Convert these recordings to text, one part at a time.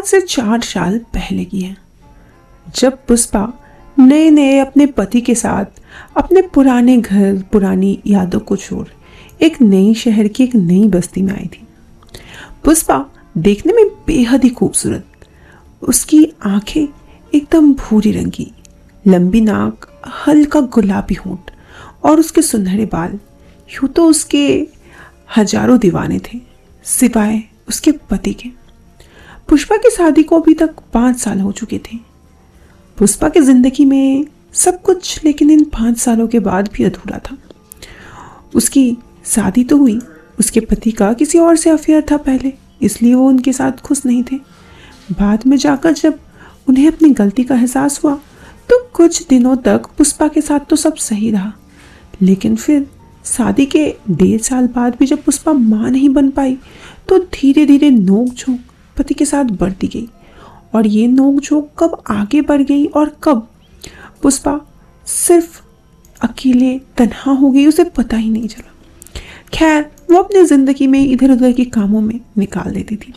आज से 4 साल पहले की है, जब पुष्पा नए नए अपने पति के साथ अपने पुराने घर, पुरानी यादों को छोड़ एक नई शहर की एक नई बस्ती में आई थी। पुष्पा देखने में बेहद ही खूबसूरत, उसकी आंखें एकदम भूरी रंग की, लंबी नाक, हल्का गुलाबी होंठ और उसके सुनहरे बाल। यूं तो उसके हजारों दीवाने थे, सिवाय उसके पति के। पुष्पा की शादी को अभी तक 5 साल हो चुके थे। पुष्पा की जिंदगी में सब कुछ लेकिन इन 5 सालों के बाद भी अधूरा था। उसकी शादी तो हुई, उसके पति का किसी और से अफेयर था पहले, इसलिए वो उनके साथ खुश नहीं थे। बाद में जाकर जब उन्हें अपनी गलती का एहसास हुआ तो कुछ दिनों तक पुष्पा के साथ तो सब सही रहा, लेकिन फिर शादी के 1.5 साल बाद भी जब पुष्पा मां नहीं बन पाई तो धीरे धीरे नोक-झोंक पति के साथ बढ़ती गई। और ये नोक-झोंक कब आगे बढ़ गई और कब पुष्पा सिर्फ अकेले तन्हा हो गई, उसे पता ही नहीं चला। खैर, वो अपनी ज़िंदगी में इधर उधर के कामों में निकाल देती थी,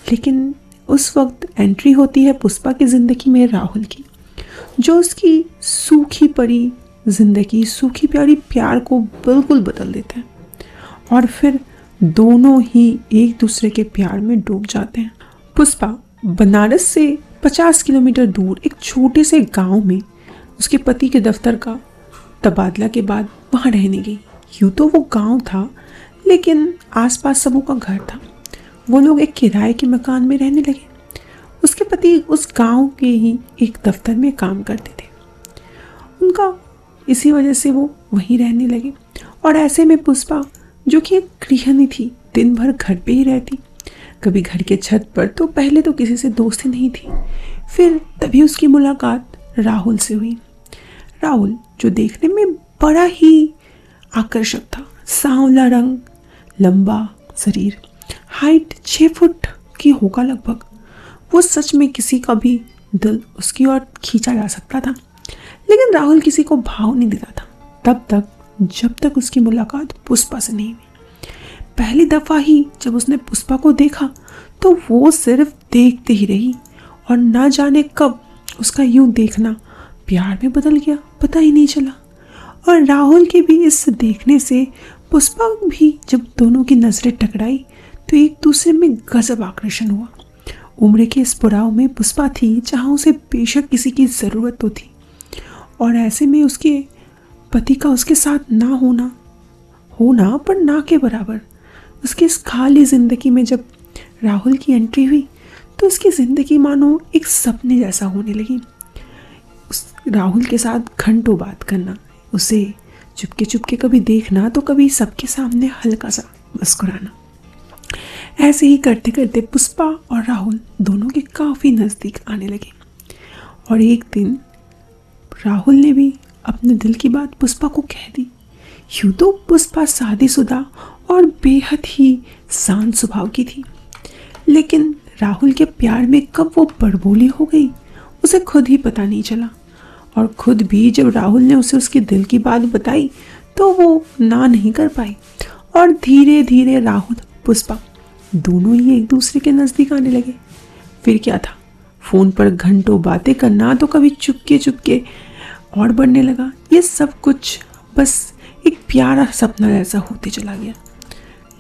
लेकिन उस वक्त एंट्री होती है पुष्पा की ज़िंदगी में राहुल की, जो उसकी सूखी पड़ी ज़िंदगी, सूखी प्यारी प्यार को बिल्कुल बदल देता है। और फिर दोनों ही एक दूसरे के प्यार में डूब जाते हैं। पुष्पा बनारस से 50 किलोमीटर दूर एक छोटे से गांव में उसके पति के दफ्तर का तबादला के बाद वहाँ रहने गई। यूँ तो वो गांव था, लेकिन आसपास सबों का घर था। वो लोग एक किराए के मकान में रहने लगे। उसके पति उस गांव के ही एक दफ्तर में काम करते थे, उनका इसी वजह से वो वहीं रहने लगे। और ऐसे में पुष्पा, जो कि एक गृहिणी थी, दिन भर घर पे ही रहती, कभी घर के छत पर, तो पहले तो किसी से दोस्ती नहीं थी। फिर तभी उसकी मुलाकात राहुल से हुई। राहुल जो देखने में बड़ा ही आकर्षक था, सांवला रंग, लंबा शरीर, हाइट 6 फुट की होगा लगभग। वो सच में किसी का भी दिल उसकी ओर खींचा जा सकता था, लेकिन राहुल किसी को भाव नहीं देता था तब तक जब तक उसकी मुलाकात पुष्पा से नहीं हुई। पहली दफ़ा ही जब उसने पुष्पा को देखा तो वो सिर्फ देखते ही रही, और ना जाने कब उसका यूं देखना प्यार में बदल गया, पता ही नहीं चला। और राहुल के भी इस देखने से पुष्पा भी जब दोनों की नज़रें टकराई तो एक दूसरे में गजब आकर्षण हुआ। उम्र के इस पड़ाव में पुष्पा थी जहाँ उसे बेशक किसी की ज़रूरत तो थी, और ऐसे में उसके पति का उसके साथ ना होना पर ना के बराबर। उसकी इस खाली ज़िंदगी में जब राहुल की एंट्री हुई तो उसकी ज़िंदगी मानो एक सपने जैसा होने लगी। उस राहुल के साथ घंटों बात करना, उसे चुपके चुपके कभी देखना तो कभी सबके सामने हल्का सा मुस्कुराना। ऐसे ही करते करते पुष्पा और राहुल दोनों के काफ़ी नज़दीक आने लगे। और एक दिन राहुल ने भी अपने दिल की बात पुष्पा को कह दी। यूँ तो पुष्पा शादीशुदा और बेहद ही शांत स्वभाव की थी, लेकिन राहुल के प्यार में कब वो बड़बोली हो गई उसे खुद ही पता नहीं चला। और खुद भी जब राहुल ने उसे उसके दिल की बात बताई तो वो ना नहीं कर पाई, और धीरे धीरे राहुल पुष्पा दोनों ही एक दूसरे के नज़दीक आने लगे। फिर क्या था, फ़ोन पर घंटों बातें करना तो कभी चुपके चुपके और बढ़ने लगा। ये सब कुछ बस एक प्यारा सपना जैसा होते चला गया।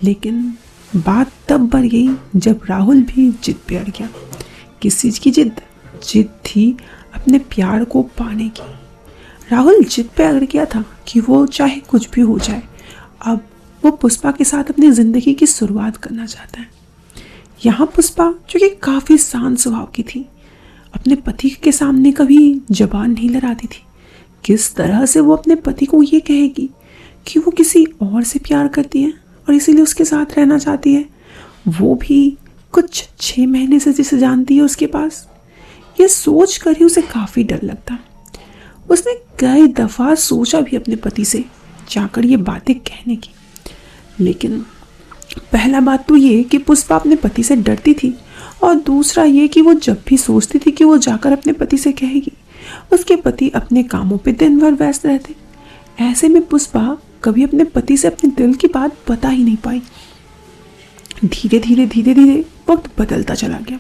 लेकिन बात तब बढ़ गई जब राहुल भी जिद पे अड़ गया। किस चीज़ की जिद? जिद थी अपने प्यार को पाने की। राहुल जिद पे अड़ गया था कि वो चाहे कुछ भी हो जाए, अब वो पुष्पा के साथ अपनी ज़िंदगी की शुरुआत करना चाहता है। यहाँ पुष्पा, जो कि काफ़ी शांत स्वभाव की थी, अपने पति के सामने कभी जबान नहीं लड़ाती थी। किस तरह से वो अपने पति को ये कहेगी कि वो किसी और से प्यार करती है और इसीलिए उसके साथ रहना चाहती है, वो भी कुछ 6 महीने से जिसे जानती है उसके पास। ये सोच कर ही उसे काफ़ी डर लगता। उसने कई दफ़ा सोचा भी अपने पति से जाकर ये बातें कहने की, लेकिन पहला बात तो ये कि पुष्पा अपने पति से डरती थी, और दूसरा ये कि वो जब भी सोचती थी कि वो जाकर अपने पति से कहेगी, उसके पति अपने कामों पे दिन भर व्यस्त रहते। ऐसे में पुष्पा कभी अपने पति से अपने दिल की बात बता ही नहीं पाई। धीरे धीरे वक्त बदलता चला गया,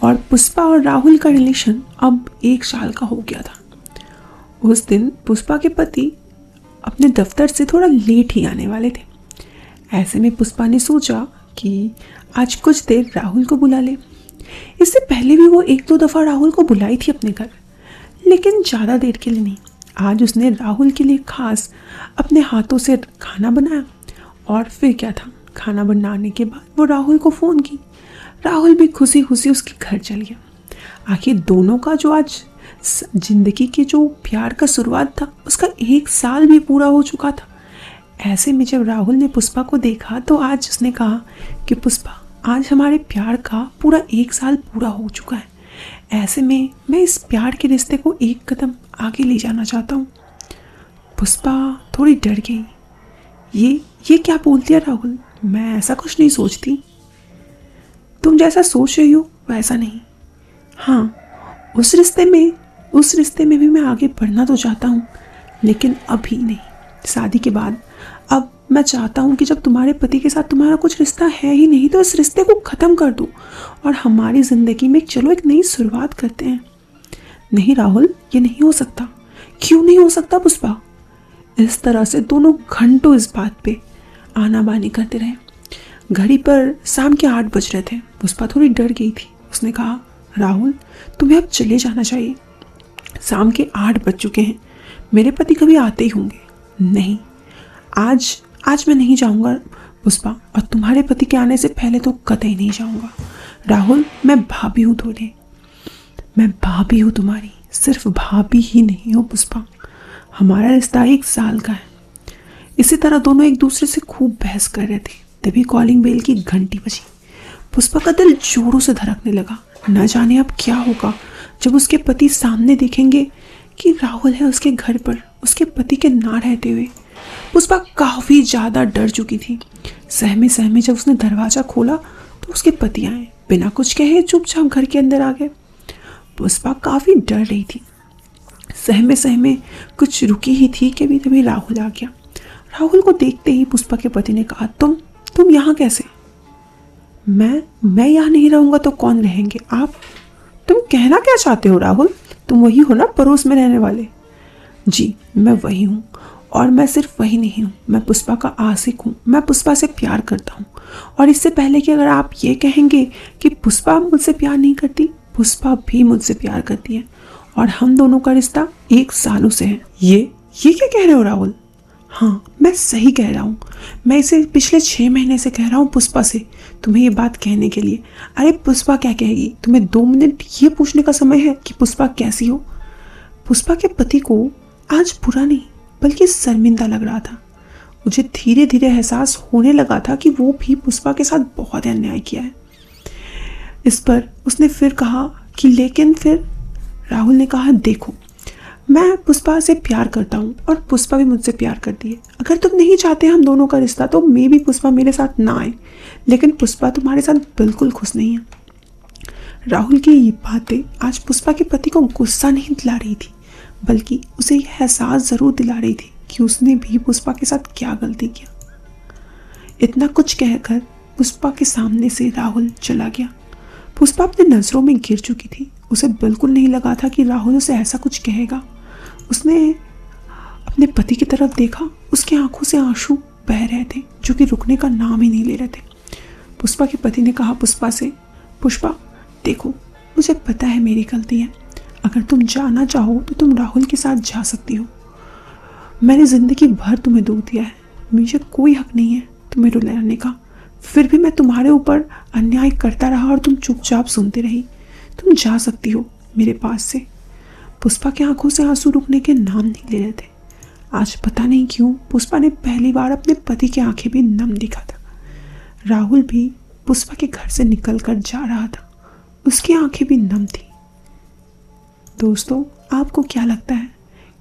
और पुष्पा और राहुल का रिलेशन अब 1 साल का हो गया था। उस दिन पुष्पा के पति अपने दफ्तर से थोड़ा लेट ही आने वाले थे। ऐसे में पुष्पा ने सोचा कि आज कुछ देर राहुल को बुला ले। इससे पहले भी वो 1-2 दफ़ा राहुल को बुलाई थी अपने घर, लेकिन ज़्यादा देर के लिए नहीं। आज उसने राहुल के लिए खास अपने हाथों से खाना बनाया। और फिर क्या था, खाना बनाने के बाद वो राहुल को फ़ोन की। राहुल भी खुशी खुशी उसके घर चल गया। आखिर दोनों का जो आज ज़िंदगी के जो प्यार का शुरुआत था, उसका 1 साल भी पूरा हो चुका था। ऐसे में जब राहुल ने पुष्पा को देखा तो आज उसने कहा कि पुष्पा, आज हमारे प्यार का पूरा 1 साल पूरा हो चुका है। ऐसे में मैं इस प्यार के रिश्ते को एक कदम आगे ले जाना चाहता हूँ। पुष्पा थोड़ी डर गई। ये क्या बोल दिया राहुल? मैं ऐसा कुछ नहीं सोचती। तुम जैसा सोच रही हो वैसा नहीं। हाँ, उस रिश्ते में भी मैं आगे बढ़ना तो चाहता हूँ, लेकिन अभी नहीं। शादी के बाद अब मैं चाहता हूँ कि जब तुम्हारे पति के साथ तुम्हारा कुछ रिश्ता है ही नहीं तो इस रिश्ते को ख़त्म कर दो और हमारी ज़िंदगी में चलो एक नई शुरुआत करते हैं। नहीं राहुल, ये नहीं हो सकता। क्यों नहीं हो सकता पुष्पा? इस तरह से दोनों घंटों इस बात पे आना बानी करते रहे। घड़ी पर शाम के 8 बज रहे थे। पुष्पा थोड़ी डर गई थी। उसने कहा, राहुल तुम्हें अब चले जाना चाहिए। शाम के 8 बज चुके हैं। मेरे पति कभी आते ही होंगे। नहीं, आज मैं नहीं जाऊंगा पुष्पा, और तुम्हारे पति के आने से पहले तो कतई नहीं जाऊंगा। राहुल, मैं भाभी हूँ मैं भाभी हूँ तुम्हारी, सिर्फ भाभी ही नहीं हो पुष्पा। हमारा रिश्ता 1 साल का है। इसी तरह दोनों एक दूसरे से खूब बहस कर रहे थे। तभी कॉलिंग बेल की घंटी बजी। पुष्पा का दिल जोरों से धड़कने लगा। न जाने अब क्या होगा जब उसके पति सामने देखेंगे कि राहुल है उसके घर पर, उसके पति के ना रहते हुए। पुष्पा काफ़ी ज़्यादा डर चुकी थी। सहमे सहमे जब उसने दरवाज़ा खोला तो उसके पति आए। बिना कुछ कहे चुपचाप घर के अंदर आ गए। पुष्पा काफ़ी डर रही थी। सहमे सहमे कुछ रुकी ही थी कि तभी राहुल आ गया। राहुल को देखते ही पुष्पा के पति ने कहा, तुम यहाँ कैसे? मैं यहाँ नहीं रहूँगा तो कौन रहेंगे? आप? तुम कहना क्या चाहते हो राहुल? तुम वही हो ना पड़ोस में रहने वाले? जी, मैं वही हूँ। और मैं सिर्फ वही नहीं हूँ, मैं पुष्पा का आशिक हूँ। मैं पुष्पा से प्यार करता हूँ। और इससे पहले कि अगर आप ये कहेंगे कि पुष्पा मुझसे प्यार नहीं करती, पुष्पा भी मुझसे प्यार करती है। और हम दोनों का रिश्ता 1 सालों से है। ये क्या कह रहे हो राहुल? हाँ, मैं सही कह रहा हूँ। मैं इसे पिछले 6 महीने से कह रहा हूँ पुष्पा से, तुम्हें ये बात कहने के लिए। अरे पुष्पा क्या कहेगी? तुम्हें 2 मिनट ये पूछने का समय है कि पुष्पा कैसी हो? पुष्पा के पति को आज बुरा नहीं बल्कि शर्मिंदा लग रहा था। मुझे धीरे धीरे एहसास होने लगा था कि वो भी पुष्पा के साथ बहुत अन्याय किया है। इस पर उसने फिर कहा कि लेकिन फिर राहुल ने कहा, देखो मैं पुष्पा से प्यार करता हूँ और पुष्पा भी मुझसे प्यार करती है। अगर तुम नहीं चाहते हम दोनों का रिश्ता तो मे भी पुष्पा मेरे साथ ना आए, लेकिन पुष्पा तुम्हारे साथ बिल्कुल खुश नहीं है। राहुल की ये बातें आज पुष्पा के पति को गुस्सा नहीं दिला रही थी, बल्कि उसे यह एहसास ज़रूर दिला रही थी कि उसने भी पुष्पा के साथ क्या गलती किया। इतना कुछ कहकर पुष्पा के सामने से राहुल चला गया। पुष्पा अपनी नज़रों में गिर चुकी थी। उसे बिल्कुल नहीं लगा था कि राहुल उसे ऐसा कुछ कहेगा। उसने अपने पति की तरफ देखा। उसकी आंखों से आंसू बह रहे थे जो कि रुकने का नाम ही नहीं ले रहे थे। पुष्पा के पति ने कहा पुष्पा से, पुष्पा देखो, मुझे पता है मेरी गलती है। अगर तुम जाना चाहो तो तुम राहुल के साथ जा सकती हो। मैंने ज़िंदगी भर तुम्हें दुख दिया है। मुझे कोई हक नहीं है तुम्हें रुलाने का। फिर भी मैं तुम्हारे ऊपर अन्याय करता रहा और तुम चुपचाप सुनती रही। तुम जा सकती हो मेरे पास से। पुष्पा की आंखों से आंसू रुकने के नाम नहीं ले रहे थे। आज पता नहीं क्यों पुष्पा ने पहली बार अपने पति की आंखें भी नम देखा था। राहुल भी पुष्पा के घर से निकल कर जा रहा था। उसकी आंखें भी नम थी। दोस्तों, आपको क्या लगता है?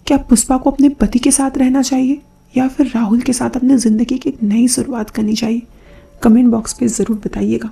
क्या पुष्पा को अपने पति के साथ रहना चाहिए या फिर राहुल के साथ अपनी ज़िंदगी की एक नई शुरुआत करनी चाहिए? कमेंट बॉक्स पे ज़रूर बताइएगा।